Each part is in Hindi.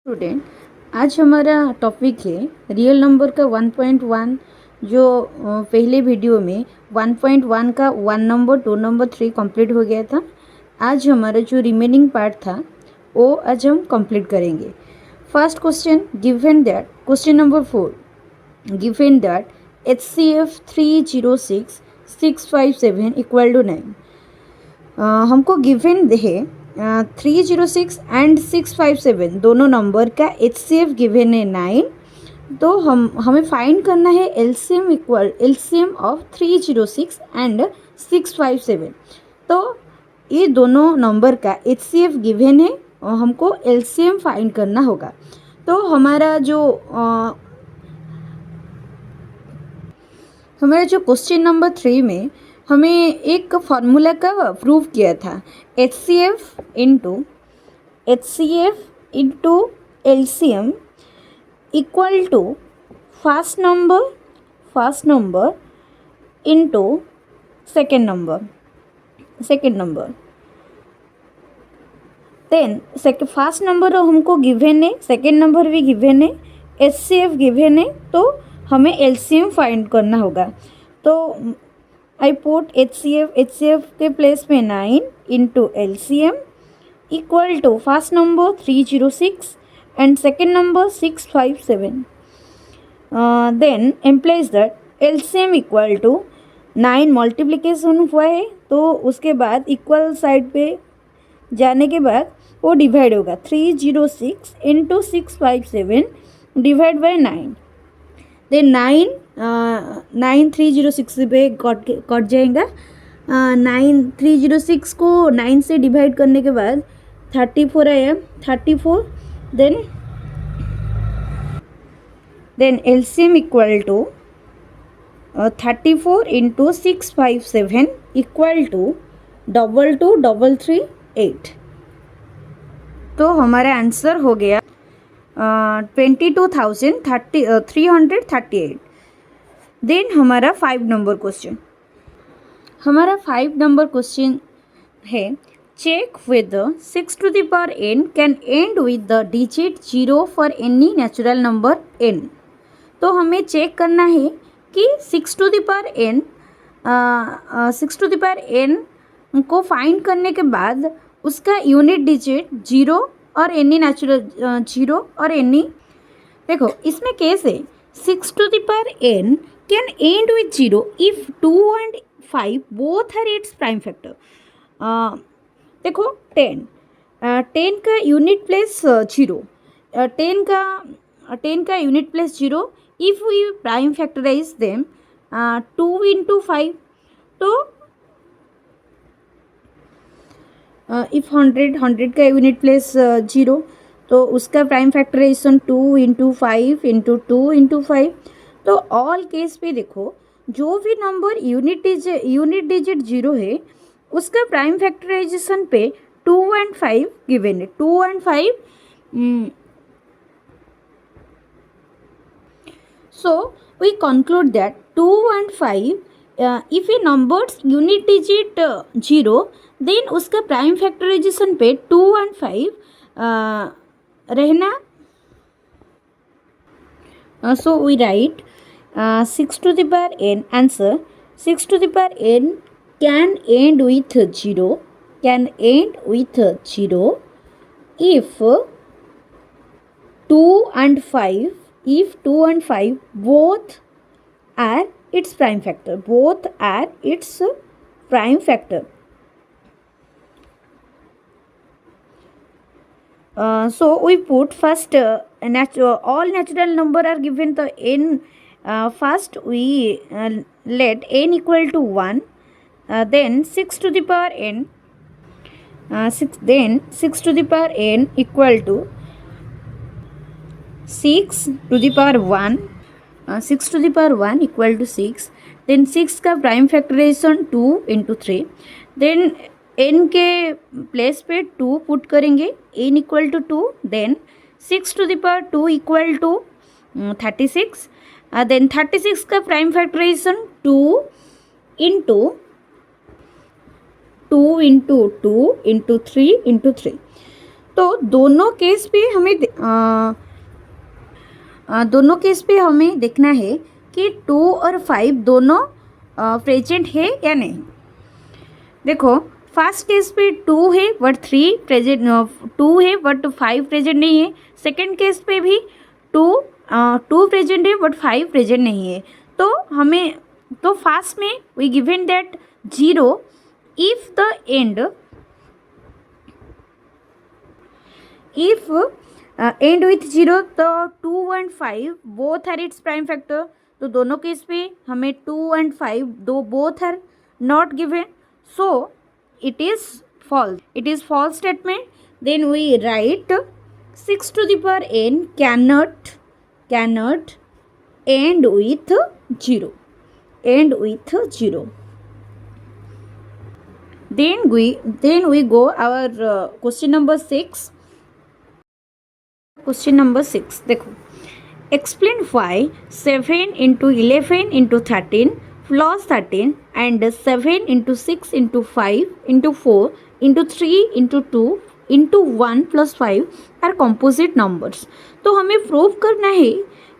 स्टूडेंट, आज हमारा टॉपिक है रियल नंबर का 1.1। जो पहले वीडियो में 1.1 का 1 नंबर 2 नंबर 3 कंप्लीट हो गया था। आज हमारा जो रिमेनिंग पार्ट था वो आज हम कंप्लीट करेंगे। First question, given that question number 4, given that HCF 306657 equal to 9। हमको गिवन है 306 एंड 657 दोनों नंबर का HCF गिवन है 9। तो हमें फाइंड करना है एलसीएम ऑफ 306 एंड 657। तो ये दोनों नंबर का HCF गिवन है और हमको एलसीएम फाइंड करना होगा। तो हमारा जो क्वेश्चन नंबर 3 में हमें एक फार्मूला का प्रूव किया था, HCF into LCM equal to first number into second number. Then first number हमको गिवन है, सेकेंड नंबर भी गिवन है, HCF गिवन है, तो हमें एलसीएम फाइंड करना होगा। तो आई पुट HCF के प्लेस में 9 into LCM equal to first number 306 and second number 657। Then implies that LCM equal to 9 multiplication हुआ है, तो उसके बाद इक्वल साइड पे जाने के बाद वो डिवाइड होगा। 306 इंटू 657 डिवाइड बाई 9। देन 9 306 पे कट जाएगा। 9 306 को 9 से डिवाइड करने के बाद 34 आया, 34। Then LCM equal to 34 into 657 equal to 22338। तो हमारा आंसर हो गया 22,338। देन हमारा 5 नंबर क्वेश्चन है, check whether 6 to the power n can end with the digit 0 for any natural number n। तो हमें चेक करना है कि 6 to the power n को फाइंड करने के बाद उसका यूनिट डिजिट 0 और एनी नेचुरल 0 और एनी। देखो इसमें केस है 6 to the power n can end with 0 if 2 and 5 both are its prime factor। देखो 10 का यूनिट प्लेस 0, 10 का unit place 0 if we prime factorise them 2 into 5। तो इफ 100 का यूनिट प्लेस 0, तो उसका prime factorisation 2 into 5 into 2 into 5। तो ऑल केस पे देखो जो भी नंबर यूनिट डिजिट 0 है उसका प्राइम फैक्टराइजेशन पे 2 एंड 5 गिवन है। 2 and 5 so we conclude that 2 and 5 if a numbers unit digit 0 then उसका प्राइम फैक्टराइजेशन पे 2 and 5 रहना। So we write 6 to the power n, answer 6 to the power n can end with 0 if 2 and 5 both are its prime factor, so we put first all natural number are given the n। first we let n equal to 1, then 6 to the power n, 6 to the power n equal to 6 to the power 1, 6 to the power 1 equal to 6। then 6 का prime factorisation 2 into 3। Then n के प्लेस पे 2 पुट करेंगे, n equal to 2। Then 6 to the power 2 equal to 36। Then 36 का prime factorisation 2 into 2 into 2 into 3 into 3। तो दोनों केस पे हमें दोनों केस पे हमें देखना है कि 2 और 5 दोनों प्रेजेंट है या नहीं। देखो फर्स्ट केस पे 2 है बट 3 प्रेजेंट, 2 है बट 5 प्रेजेंट नहीं है। सेकंड केस पे भी 2 2 प्रेजेंट है बट 5 प्रेजेंट नहीं है। तो हमें तो फर्स्ट में we given that 0 if the end with 0 तो 2 and 5 both are its prime factor। तो दोनों केस पे हमें 2 and 5 दो both are not given, so it is false statement। then we write 6 to the power n cannot end with 0, then we go our question number 6। Question number 6 देखो, explain why 7 into 11 into 13 plus 13 and 7 into 6 into 5 into 4 into 3 into 2 into 1 plus 5 are composite numbers. तो हमें प्रूव करना है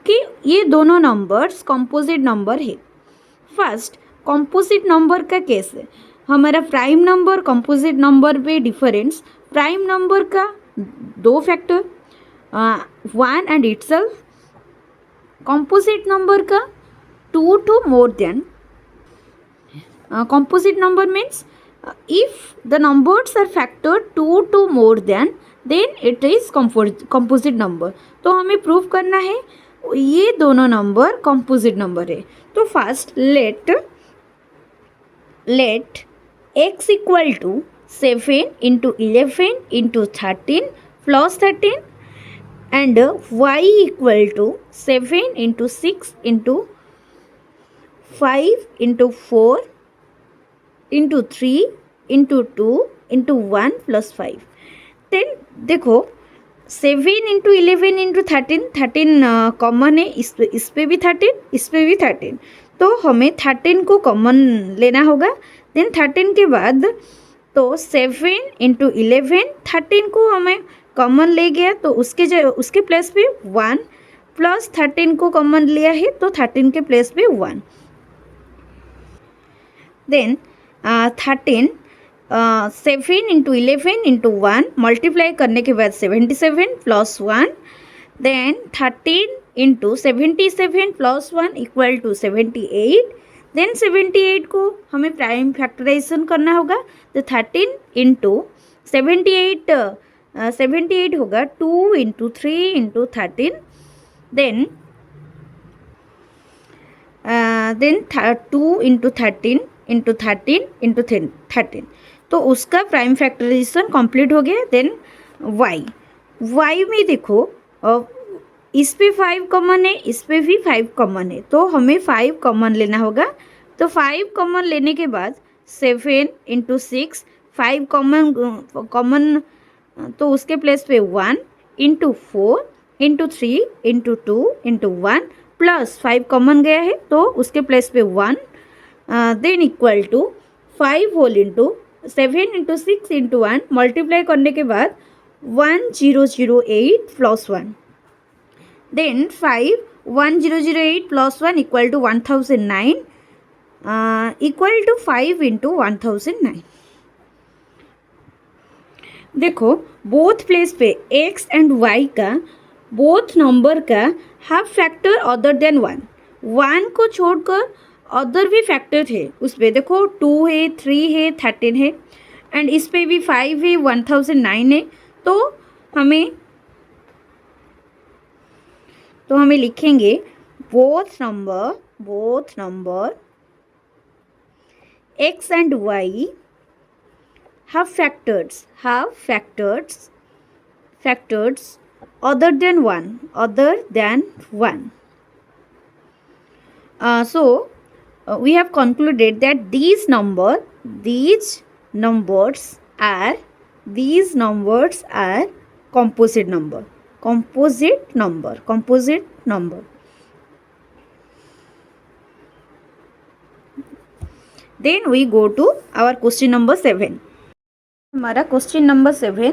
कि ये दोनों नंबर्स कंपोजिट नंबर है। फर्स्ट कंपोजिट नंबर का केस है, हमारा प्राइम नंबर कंपोजिट नंबर में डिफरेंस, प्राइम नंबर का दो factor 1 and itself, composite number का 2 to more than। composite number means if the numbers are factored 2 to more than then it is composite number। तो हमें प्रूव करना है ये दोनों नंबर composite नंबर है। तो first let x equal to 7 into 11 into 13 plus 13 and y equal to 7 into 6 into 5 into 4 into 3 into 2 into 1 plus 5। then देखो 7 into 11 into 13 कॉमन है, इस पे भी 13, इस पे भी 13, तो हमें 13 को कॉमन लेना होगा। देन 13 के बाद तो 7 into 11, 13 को हमें कॉमन ले गया तो उसके प्लेस पे 1 प्लस 13 को कॉमन लिया है तो 13 के प्लेस पे 1। देन 13 7 इंटू 11 इंटू 1 मल्टीप्लाई करने के बाद 77 plus 1, then 13 into 77 plus 1 equal to 78। Then 78 को हमें प्राइम फैक्टराइजेशन करना होगा तो 13 इंटू 78 होगा 2 into 3 into 13, then 2 into 13 into 13 into 13, तो उसका प्राइम फैक्टराइजेशन कंप्लीट हो गया। देन y में देखो इस पे 5 कॉमन है, इस पे भी 5 कॉमन है, तो हमें 5 कॉमन लेना होगा। तो 5 कॉमन लेने के बाद 7 इंटू 6 5 कॉमन तो उसके प्लेस पे 1 into 4 into 3 into 2 into 1 plus 5 common गया है तो उसके प्लेस पे 1, then equal to 5 whole into 7 into 6 into 1 multiply करने के बाद 1008 plus 1, then 1008 plus 1 equal to 1009 equal to 5 into 1009। देखो बोथ प्लेस पे x एंड y का बोथ नंबर का हाफ फैक्टर अदर देन 1 को छोड़कर अदर भी फैक्टर थे उस पर। देखो 2 है, 3 है, 13 है एंड इस पे भी 5 है, 1009 है, तो हमें लिखेंगे both number x and y have factors other than 1, so we have concluded that these numbers are composite number। Then we go to our question number 7। हमारा क्वेश्चन नंबर 7,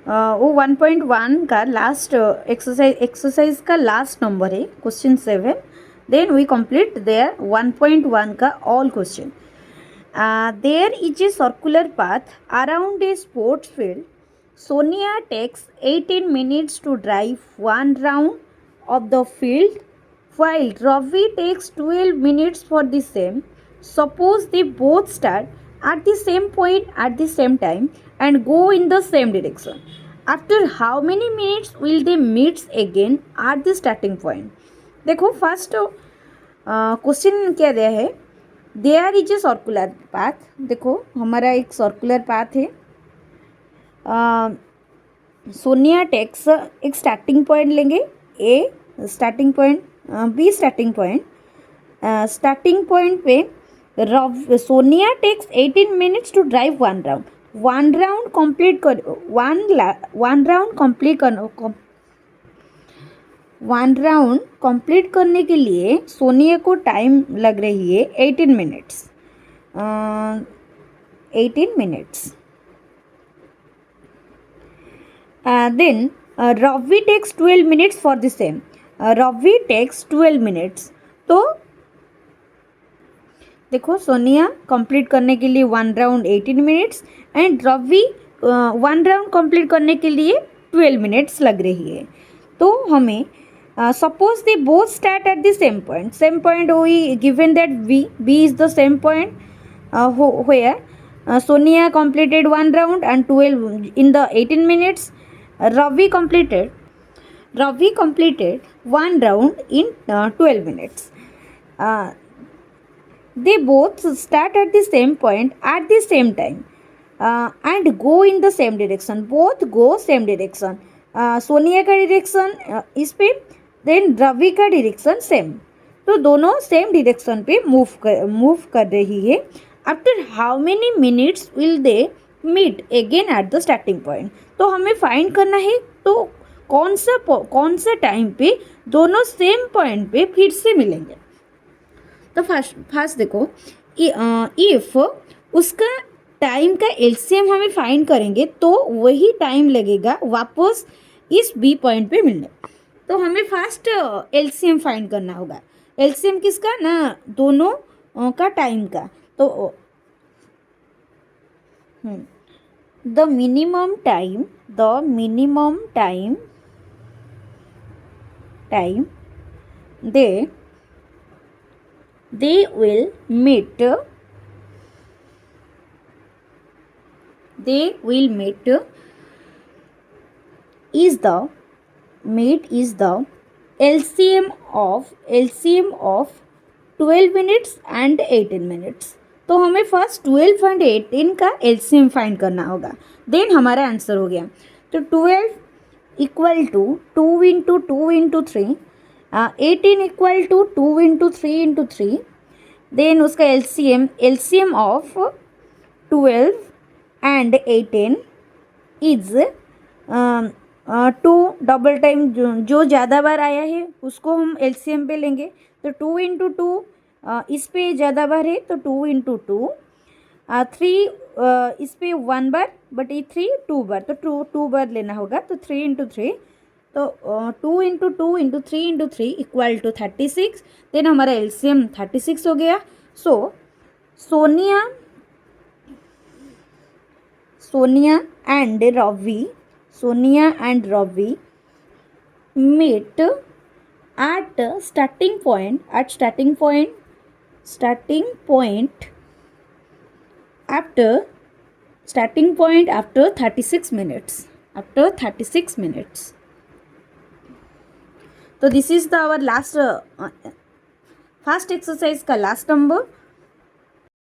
वो 1.1 का लास्ट एक्सरसाइज का लास्ट नंबर है question 7. Then we complete their 1.1 का all question. There is a circular path around a sports field. Sonia takes 18 minutes to drive one round of the field, while Ravi takes 12 minutes for the same. Suppose they both start at the same point at the same time and go in the same direction. After how many minutes will they meet again at the starting point? देखो फर्स्ट क्वेश्चन क्या दिया है. There is a circular path. देखो हमारा एक सर्कुलर पाथ है. सोनिया टेक्स एक स्टार्टिंग पॉइंट लेंगे A starting point, B starting point. Starting point पे Sonia takes 18 minutes to drive one round. One round complete कर वन राउंड कंप्लीट करने के लिए सोनिया को टाइम लग रही है 18 minutes. 18 minutes. Then Ravi takes 12 minutes for the same. Ravi takes 12 minutes. तो देखो सोनिया कंप्लीट करने के लिए one round 18 minutes and Ravi one round complete करने के लिए 12 मिनट्स लग रही है. तो हमें suppose they both start at the same point we given that b is the same point where Sonia completed one round and 12 in the 18 minutes. Ravi completed one round in 12 minutes. They both start at the same point at the same time and go in the same direction. Both go same direction. Sonia का डायरेक्शन इस पे, देन रवि का डायरेक्शन सेम. तो दोनों सेम डायरेक्शन पे मूव कर रही है. After how many minutes will they meet again at the starting point. तो हमें फाइंड करना है तो कौन सा टाइम पे दोनों सेम पॉइंट पे फिर से मिलेंगे. तो फर्स्ट देखो इफ उसका टाइम का एलसीएम हमें फाइंड करेंगे तो वही टाइम लगेगा वापस इस बी पॉइंट पे मिलने. तो हमें फर्स्ट एलसीएम फाइंड करना होगा. एलसीएम किसका ना, दोनों का टाइम का. तो the minimum time they will meet is the LCM of 12 minutes and 18 minutes. तो हमें फर्स्ट 12 and 18 का LCM फाइंड करना होगा. देन हमारा आंसर हो गया. तो 12 equal to 2 into 2 into 3, 18 equal to 2 into 3 into 3. Then उसका LCM of 12 and 18 is 2. Double time जो ज़्यादा बार आया है उसको हम LCM पे लेंगे. तो 2 इंटू 2 इस पे ज़्यादा बार है तो 2 इंटू 2. 3 इस पे 1 बार बट ये 3 2 बार, तो 2 बार लेना होगा. तो 3 इंटू 3, तो 2 into 2 into 3 into 3 equal to 36. Then हमारा LCM 36 हो गया. So Sonia and Ravi meet at starting point after 36 minutes. तो this is the our last first exercise का लास्ट नंबर.